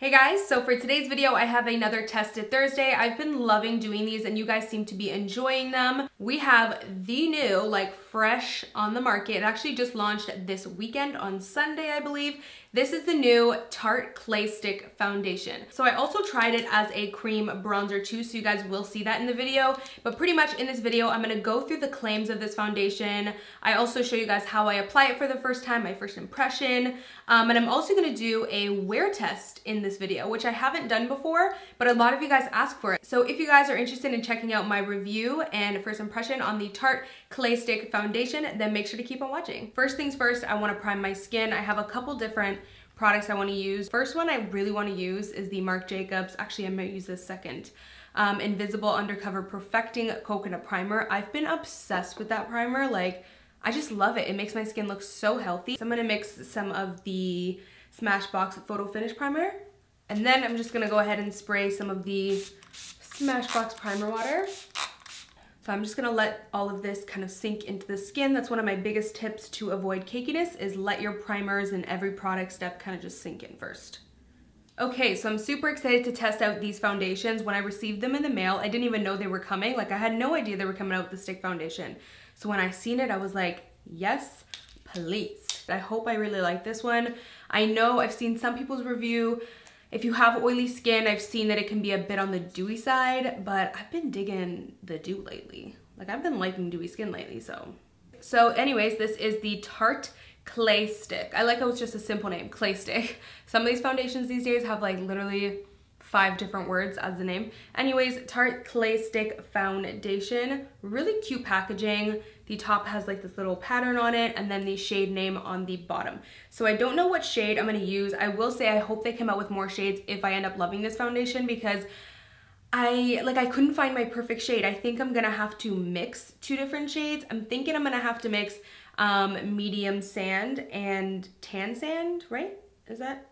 Hey guys, so for today's video, I have another Tested Thursday. I've been loving doing these and you guys seem to be enjoying them. We have the new, like fresh on the market. It actually just launched this weekend on Sunday, I believe. This is the new Tarte Clay Stick Foundation. So I also tried it as a cream bronzer too, so you guys will see that in the video. But pretty much in this video, I'm gonna go through the claims of this foundation. I also show you guys how I apply it for the first time, my first impression. And I'm also gonna do a wear test in this video, which I haven't done before, but a lot of you guys asked for it. So if you guys are interested in checking out my review and first impression on the Tarte Clay Stick Foundation, then make sure to keep on watching. First things first, I wanna prime my skin. I have a couple different products I want to use. First one I really want to use is the Marc Jacobs, actually I might use this second, Invisible Undercover Perfecting Coconut Primer. I've been obsessed with that primer. Like, I just love it. It makes my skin look so healthy. So I'm going to mix some of the Smashbox Photo Finish Primer, and then I'm just going to go ahead and spray some of the Smashbox Primer Water. So I'm just gonna let all of this kind of sink into the skin. That's one of my biggest tips to avoid cakiness, is let your primers and every product step kind of just sink in first. Okay, so I'm super excited to test out these foundations. When I received them in the mail, I didn't even know they were coming. Like, I had no idea they were coming out with the stick foundation. So when I seen it, I was like, yes, please. I hope I really like this one. I know I've seen some people's review. If you have oily skin, I've seen that it can be a bit on the dewy side, but I've been digging the dew lately. Like, I've been liking dewy skin lately, so. So anyways, this is the Tarte Clay Stick. I like how it's just a simple name, Clay Stick. Some of these foundations these days have like literally 5 different words as the name. Anyways, Tarte Clay Stick Foundation. Really cute packaging. The top has like this little pattern on it, and then the shade name on the bottom. So I don't know what shade I'm gonna use. I will say I hope they come out with more shades if I end up loving this foundation, because I couldn't find my perfect shade. I think I'm gonna have to mix 2 different shades. I'm thinking I'm gonna have to mix medium sand and tan sand, right? Is that?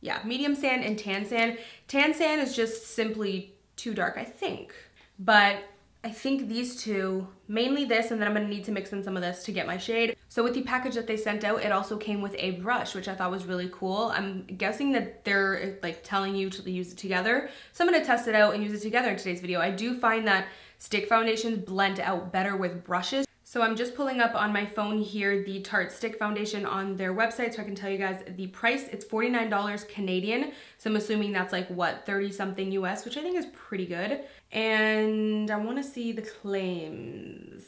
Yeah, medium sand and tan sand. Tan sand is just simply too dark, I think. But I think these two, mainly this, and then I'm gonna need to mix in some of this to get my shade. So with the package that they sent out, it also came with a brush, which I thought was really cool. I'm guessing that they're like telling you to use it together. So I'm gonna test it out and use it together in today's video. I do find that stick foundations blend out better with brushes. So I'm just pulling up on my phone here the Tarte Stick Foundation on their website so I can tell you guys the price. It's $49 Canadian. So I'm assuming that's like, what, 30 something US, which I think is pretty good. And I want to see the claims.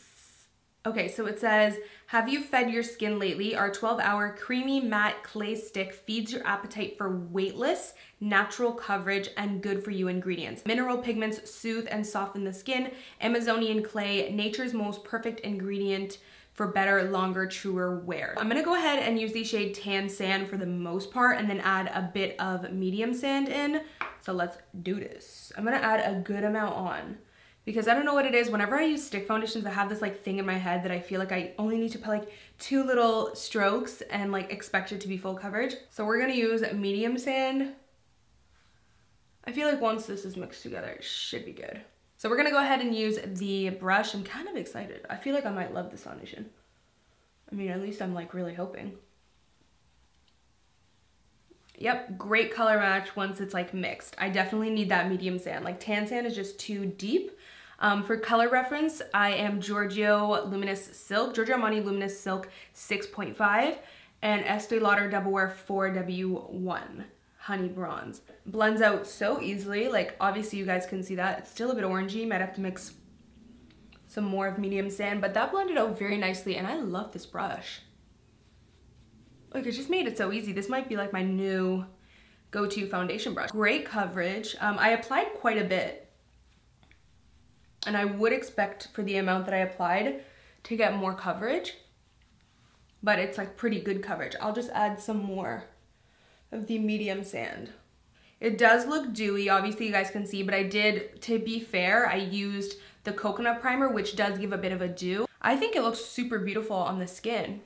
Okay, so it says, have you fed your skin lately? Our 12-hour creamy matte clay stick feeds your appetite for weightless, natural coverage, and good for you ingredients. Mineral pigments soothe and soften the skin. Amazonian clay, nature's most perfect ingredient for better, longer, truer wear. I'm gonna go ahead and use the shade Tan Sand for the most part, and then add a bit of medium sand in. So let's do this. I'm gonna add a good amount on, because I don't know what it is. Whenever I use stick foundations, I have this like thing in my head that I feel like I only need to put like 2 little strokes and like expect it to be full coverage. So we're gonna use medium sand. I feel like once this is mixed together, it should be good. So we're gonna go ahead and use the brush. I'm kind of excited. I feel like I might love this foundation. I mean, at least I'm like really hoping. Yep, great color match once it's like mixed. I definitely need that medium sand. Like, tan sand is just too deep. For color reference, I am Giorgio Luminous Silk, Giorgio Armani Luminous Silk 6.5 and Estee Lauder Double Wear 4W1 Honey Bronze. Blends out so easily. Like, obviously you guys can see that. It's still a bit orangey. Might have to mix some more of medium sand, but that blended out very nicely, and I love this brush. Like, it just made it so easy. This might be like my new go-to foundation brush. Great coverage. I applied quite a bit, and I would expect for the amount that I applied to get more coverage, but it's like pretty good coverage. I'll just add some more of the medium sand. It does look dewy, obviously you guys can see, but I did, to be fair, I used the coconut primer, which does give a bit of a dew. I think it looks super beautiful on the skin.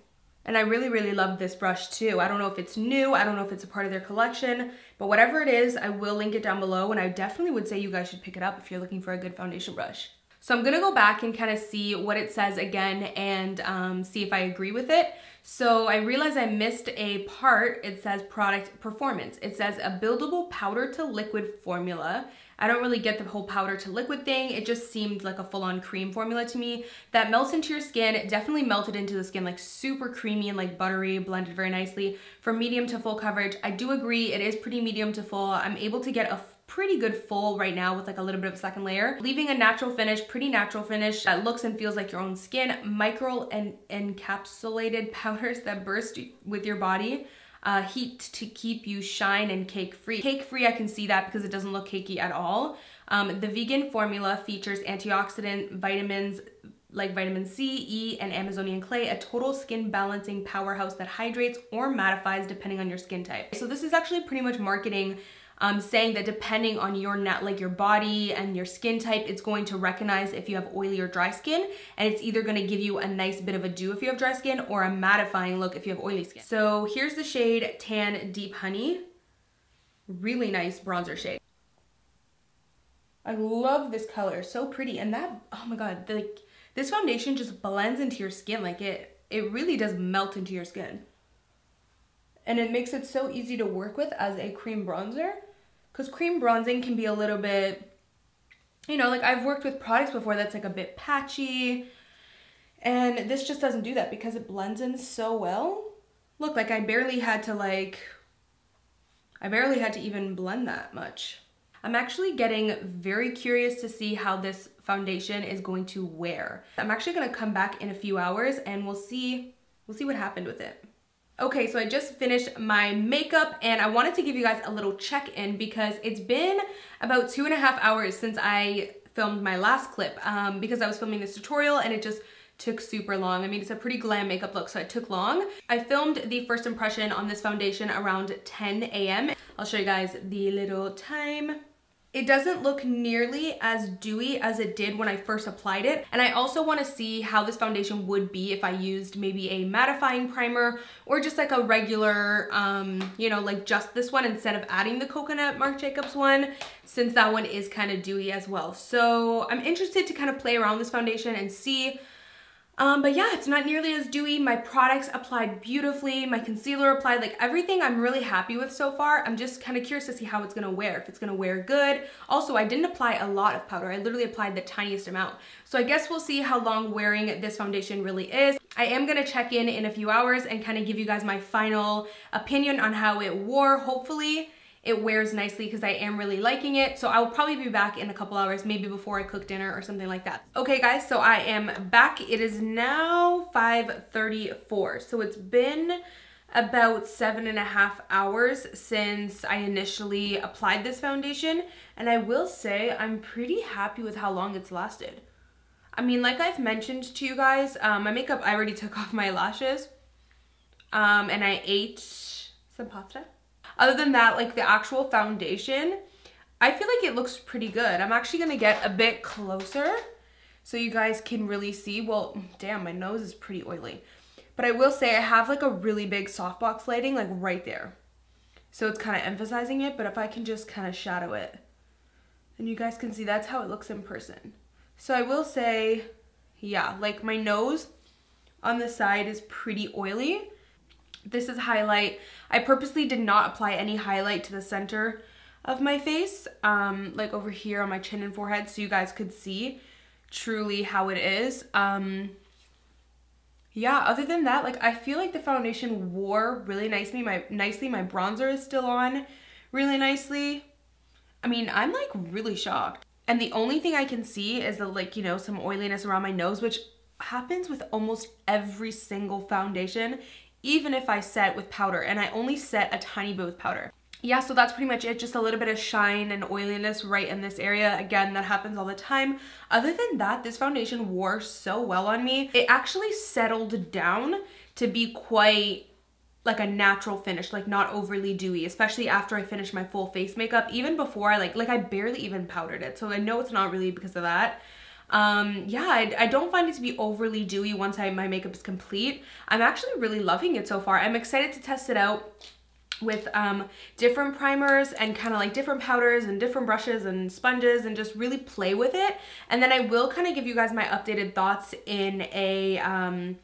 And I really, really love this brush too. I don't know if it's new, I don't know if it's a part of their collection, but whatever it is, I will link it down below, and I definitely would say you guys should pick it up if you're looking for a good foundation brush. So I'm gonna go back and kind of see what it says again and see if I agree with it. So I realized I missed a part. It says product performance. It says a buildable powder to liquid formula. I don't really get the whole powder to liquid thing. It just seemed like a full-on cream formula to me that melts into your skin. It definitely melted into the skin, like super creamy and like buttery, blended very nicely. For medium to full coverage, I do agree it is pretty medium to full. I'm able to get a pretty good full right now with like a little bit of a second layer, leaving a natural finish, pretty natural finish that looks and feels like your own skin. Micro and encapsulated powders that burst with your body. Heat to keep you shine and cake free. Cake free, I can see that because it doesn't look cakey at all. The vegan formula features antioxidant vitamins like vitamin C, E, and Amazonian clay, a total skin balancing powerhouse that hydrates or mattifies depending on your skin type. So this is actually pretty much marketing saying that depending on your your body and your skin type, it's going to recognize if you have oily or dry skin, and it's either going to give you a nice bit of a dew if you have dry skin or a mattifying look if you have oily skin. So here's the shade Tan Deep Honey. Really nice bronzer shade. I love this color, so pretty. And that, oh my god, like this foundation just blends into your skin. Like it really does melt into your skin. And it makes it so easy to work with as a cream bronzer. Because cream bronzing can be a little bit, you know, like I've worked with products before that's like a bit patchy. And this just doesn't do that because it blends in so well. Look, like I barely had to even blend that much. I'm actually getting very curious to see how this foundation is going to wear. I'm actually gonna come back in a few hours and we'll see what happened with it. Okay, so I just finished my makeup and I wanted to give you guys a little check-in because it's been about 2.5 hours since I filmed my last clip because I was filming this tutorial and it just took super long. I mean, it's a pretty glam makeup look, so it took long. I filmed the first impression on this foundation around 10 a.m. I'll show you guys the little time. It doesn't look nearly as dewy as it did when I first applied it. And I also want to see how this foundation would be if I used maybe a mattifying primer or just like a regular, you know, like just this one instead of adding the coconut Marc Jacobs one, since that one is kind of dewy as well. So I'm interested to kind of play around this foundation and see. But yeah, it's not nearly as dewy. My products applied beautifully. My concealer applied, like everything I'm really happy with so far. I'm just kind of curious to see how it's gonna wear, if it's gonna wear good. Also, I didn't apply a lot of powder. I literally applied the tiniest amount. So I guess we'll see how long wearing this foundation really is. I am gonna check in a few hours and kind of give you guys my final opinion on how it wore. Hopefully, it wears nicely because I am really liking it. So I will probably be back in a couple hours, maybe before I cook dinner or something like that. Okay guys, so I am back. It is now 5:34. So it's been about 7.5 hours since I initially applied this foundation. And I will say I'm pretty happy with how long it's lasted. I mean, like I've mentioned to you guys, my makeup, I already took off my lashes and I ate some pasta. Other than that, like the actual foundation, I feel like it looks pretty good. I'm actually gonna get a bit closer so you guys can really see. Well, damn, my nose is pretty oily. But I will say I have like a really big softbox lighting like right there. So it's kind of emphasizing it, but if I can just kind of shadow it, then you guys can see that's how it looks in person. So I will say, yeah, like my nose on the side is pretty oily. This is highlight. I purposely did not apply any highlight to the center of my face, like over here on my chin and forehead, so you guys could see truly how it is. Yeah, other than that, like I feel like the foundation wore really nicely. My bronzer is still on really nicely. I mean, I'm like really shocked. And the only thing I can see is the like, you know, some oiliness around my nose, which happens with almost every single foundation, even if I set with powder, and I only set a tiny bit with powder. Yeah, so that's pretty much it. Just a little bit of shine and oiliness right in this area. Again, that happens all the time. Other than that, this foundation wore so well on me. It actually settled down to be quite like a natural finish, like not overly dewy, especially after I finished my full face makeup. Even before I like I barely even powdered it. So I know it's not really because of that. Yeah, I don't find it to be overly dewy once my makeup is complete. I'm actually really loving it so far. I'm excited to test it out. with different primers and kind of like different powders and different brushes and sponges and just really play with it. And then I will kind of give you guys my updated thoughts in a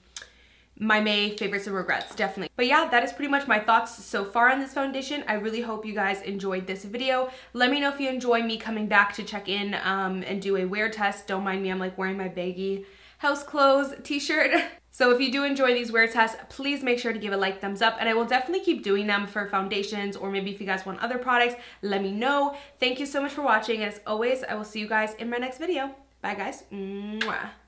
my May favorites and regrets, definitely. But yeah, that is pretty much my thoughts so far on this foundation. I really hope you guys enjoyed this video. Let me know if you enjoy me coming back to check in and do a wear test. Don't mind me, I'm like wearing my baggy house clothes t-shirt. So if you do enjoy these wear tests, please make sure to give a like, thumbs up, and I will definitely keep doing them for foundations, or maybe if you guys want other products, let me know. Thank you so much for watching, and as always, I will see you guys in my next video. Bye guys. Mwah.